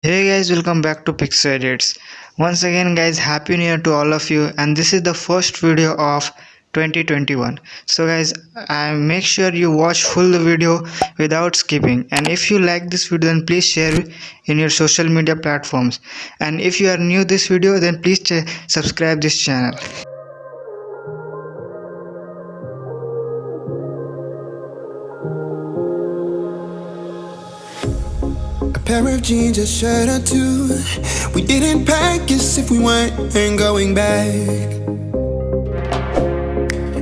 Hey guys, welcome back to Pixxo Edits. Once again guys, happy new year to all of you, and this is the first video of 2021. So guys, make sure you watch full the video without skipping, and if you like this video then please share in your social media platforms, and if you are new this video then please subscribe this channel. A pair of jeans, a shirt or two. We didn't pack as if we weren't going back.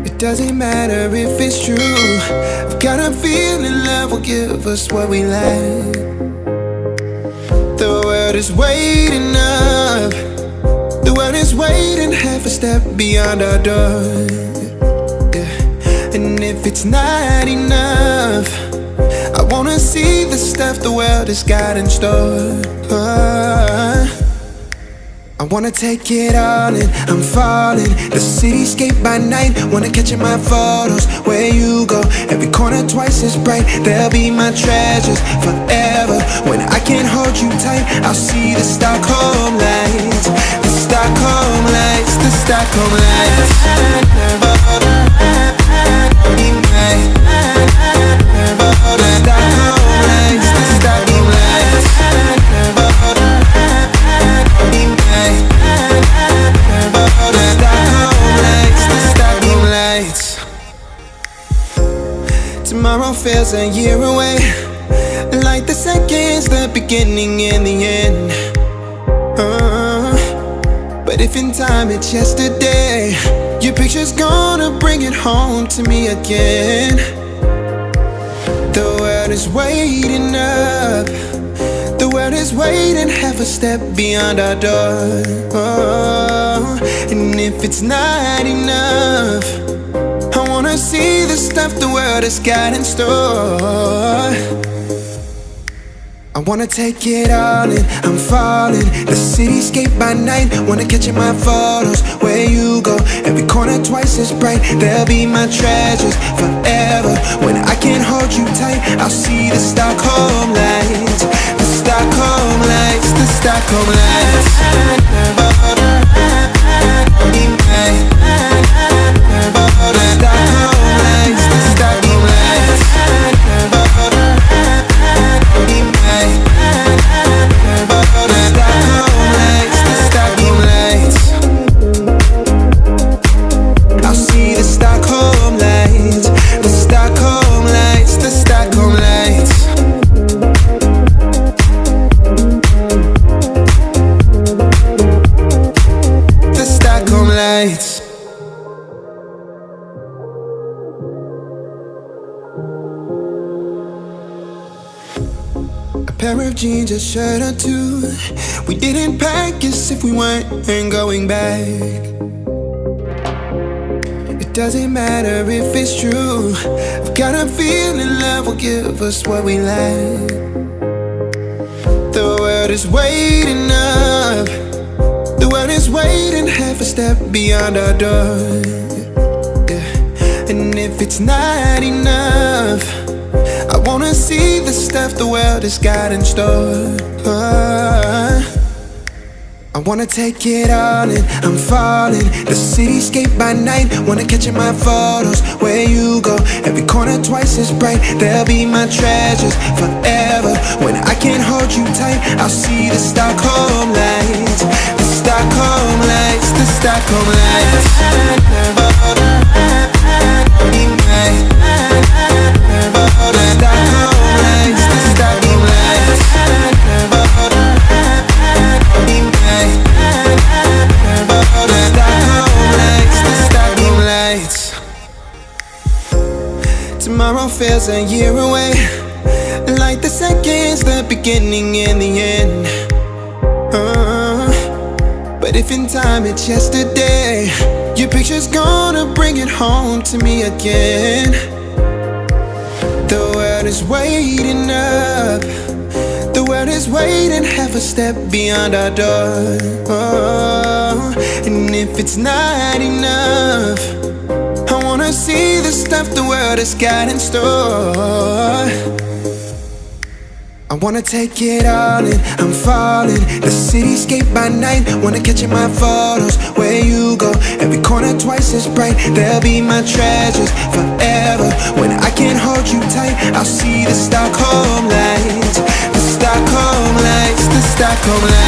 It doesn't matter if it's true. I've got a feeling love will give us what we lack. The world is waiting up. The world is waiting half a step beyond our door. Yeah. And if it's not enough, I wanna see the stuff the world has got in store. I wanna take it all in, I'm falling. The cityscape by night, wanna catch in my photos. Where you go, every corner twice as bright. They'll be my treasures forever. When I can't hold you tight, I'll see the Stockholm lights. The Stockholm lights, the Stockholm lights. Tomorrow feels a year away, like the seconds, the beginning and the end. But if in time it's yesterday, your picture's gonna bring it home to me again. The world is waiting up. The world is waiting half a step beyond our door. And if it's not enough, I wanna see the stuff the world has got in store. I wanna take it all in, I'm falling. The cityscape by night, wanna catch in my photos. Where you go, every corner twice as bright. They'll be my treasures forever. When I can't hold you tight, I'll see the Stockholm lights. The Stockholm lights, the Stockholm lights. A pair of jeans, a shirt or two. We didn't pack as if we weren't going back. It doesn't matter if it's true. I've got a feeling love will give us what we lack. The world is waiting up. The world is waiting half a step beyond our door. Yeah. And if it's not enough, I wanna see the stuff the world has got in store. I wanna take it all in, I'm falling. The cityscape by night, wanna catch in my photos. Where you go, every corner twice as bright. They'll be my treasures forever. When I can't hold you tight, I'll see the Stockholm lights. The Stockholm lights, the Stockholm lights. Tomorrow feels a year away, like the seconds, the beginning and the end. But if in time it's yesterday, your picture's gonna bring it home to me again. The world is waiting up. The world is waiting half a step beyond our door. And if it's not enough, I wanna see the stuff the world has got in store. I wanna take it all in, I'm falling. The cityscape by night, wanna catch in my photos. Where you go, every corner twice as bright. They'll be my treasures forever. When I can't hold you tight, I'll see the Stockholm lights. The Stockholm lights, the Stockholm lights.